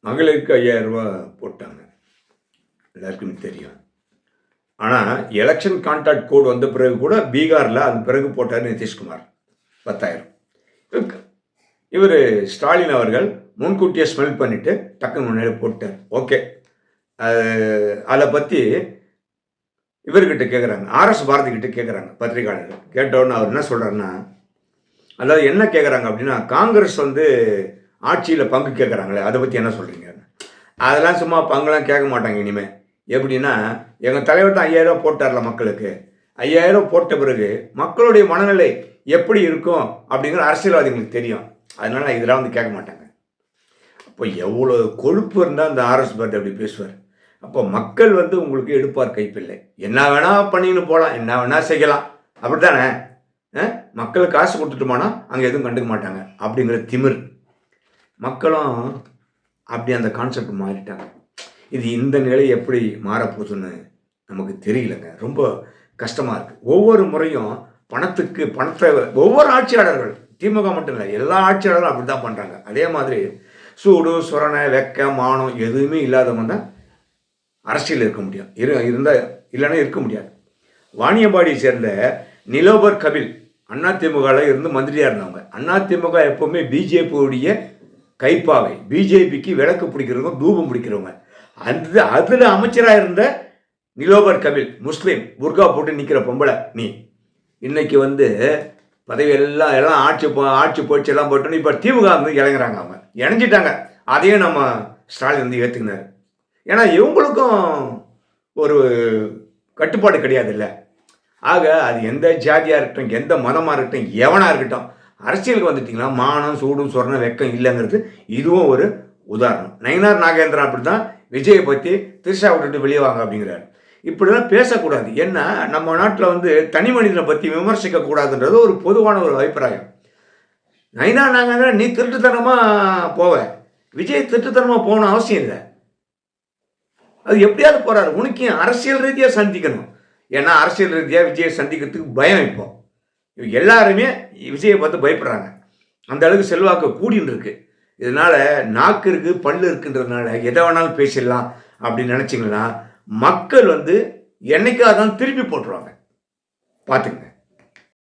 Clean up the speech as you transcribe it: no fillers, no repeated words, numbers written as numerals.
மகளிருக்கு 5000 ரூபா போட்டாங்க. எல்லாருக்குமே தெரியும். ஆனால் எலெக்ஷன் கான்ட்ராக்ட் கோட் வந்த பிறகு கூட பீகாரில் அது பிறகு போட்டார் நிதிஷ்குமார் 10,000. இவர் ஸ்டாலின் அவர்கள் முன்கூட்டியே ஸ்மெல் பண்ணிவிட்டு டக்குன்னு முன்னாடி போட்டார். ஓகே, அதை பற்றி இவர்கிட்ட கேட்குறாங்க, ஆர்எஸ் பாரதி கிட்ட கேட்குறாங்க பத்திரிகையாளர்கள். கேட்டவுடனே அவர் என்ன சொல்கிறாருன்னா, அதாவது என்ன கேட்குறாங்க அப்படின்னா, காங்கிரஸ் ஆட்சியில் பங்கு கேட்குறாங்களே, அதை பற்றி என்ன சொல்கிறீங்க? அதெல்லாம் சும்மா பங்குலாம் கேட்க மாட்டாங்க இனிமேல். எப்படின்னா, எங்கள் தலைவர் தான் 5000 ரூபா போட்டார்ல மக்களுக்கு. 5000 ரூபா போட்ட பிறகு மக்களுடைய மனநிலை எப்படி இருக்கும் அப்படிங்கிற அரசியல்வாதிகளுக்கு தெரியும். அதனால் இதெல்லாம் கேட்க மாட்டாங்க. அப்போ எவ்வளோ கொழுப்பு இருந்தால் அந்த ஆர்எஸ் பாரதி அப்படி பேசுவார். அப்போ மக்கள் உங்களுக்கு எடுப்பார் கைப்பில்லை. என்ன வேணால் பண்ணின்னு போகலாம், என்ன வேணால் செய்யலாம், அப்படி தானே? மக்களுக்கு காசு கொடுத்துட்டோமானா அங்கே எதுவும் கண்டுக்க மாட்டாங்க அப்படிங்கிற திமிர். மக்களும் அப்படி அந்த கான்செப்ட் மாறிட்டாங்க. இது இந்த நிலை எப்படி மாறப்போகுதுன்னு நமக்கு தெரியலங்க. ரொம்ப கஷ்டமாக இருக்குது. ஒவ்வொரு முறையும் பணத்தை ஒவ்வொரு ஆட்சியாளர்கள், திமுக மட்டும் இல்லை, எல்லா ஆட்சியாளர்களும் அப்படி தான் பண்ணுறாங்க. அதே மாதிரி சூடு சுரணை வெக்க மானம் எதுவுமே இல்லாதவங்க தான் அரசியல் இருக்க முடியும். இருந்தால் இல்லைன்னா இருக்க முடியாது. வாணியம்பாடியை சேர்ந்த நிலோபர் கபில் அதிமுகவில் இருந்து மந்திரியாக இருந்தவங்க. அதிமுக எப்போவுமே பிஜேபியுடைய கைப்பாவை, பிஜேபிக்கு விளக்கு பிடிக்கிறவங்க, தூபம் பிடிக்கிறவங்க. அதில் அமைச்சராக இருந்த நிலோபர் கபில் முஸ்லீம், புர்கா போட்டு நிற்கிற பொம்பளை. நீ இன்னைக்கு பதவி எல்லாம் ஆட்சி போயிடுச்சு எல்லாம் போட்டோன்னு இப்போ திமுக இறங்குறாங்க. அவங்க இணைஞ்சிட்டாங்க. அதையும் நம்ம ஸ்டாலின் ஏற்றுக்கினார். ஏன்னா இவங்களுக்கும் ஒரு கட்டுப்பாடு கிடையாது இல்லை. ஆக அது எந்த ஜாதியாக இருக்கட்டும், எந்த மதமாக இருக்கட்டும், எவனாக இருக்கட்டும், அரசியலுக்கு வந்துட்டிங்கன்னா மானம் சூடும் சொரணம் வெக்கம் இல்லைங்கிறது இதுவும் ஒரு உதாரணம். நயினார் நாகேந்திரன் அப்படி தான் விஜயை பற்றி திரிஷா விட்டுட்டு வெளியே வாங்க அப்படிங்கிறார். இப்படிலாம் பேசக்கூடாது. ஏன்னா நம்ம நாட்டில் தனி மனிதனை பற்றி விமர்சிக்கக்கூடாதுன்றது ஒரு பொதுவான ஒரு அபிப்பிராயம். நயினார் நாகேந்திரன் நீ திருட்டுத்தனமாக போவ, விஜய் திருட்டுத்தனமாக போகணும் அவசியம் இல்லை. அது எப்படியாவது போகிறாரு. உனக்கு அரசியல் ரீதியாக சந்திக்கணும். ஏன்னா அரசியல் ரீதியாக விஜயை சந்திக்கிறதுக்கு பயம். இப்போ எல்லாருமே விஜயை பார்த்து பயப்படுறாங்க. அந்த அளவுக்கு செல்வாக்கு கூடின்னு இருக்கு. இதனால் நாக்கு இருக்குது, பல்லு இருக்குன்றதுனால எதை வேணாலும் பேசிடலாம் அப்படின்னு நினச்சிங்கன்னா மக்கள் என்னைக்காக தான் திருப்பி போட்டுருவாங்க. பார்த்துங்க.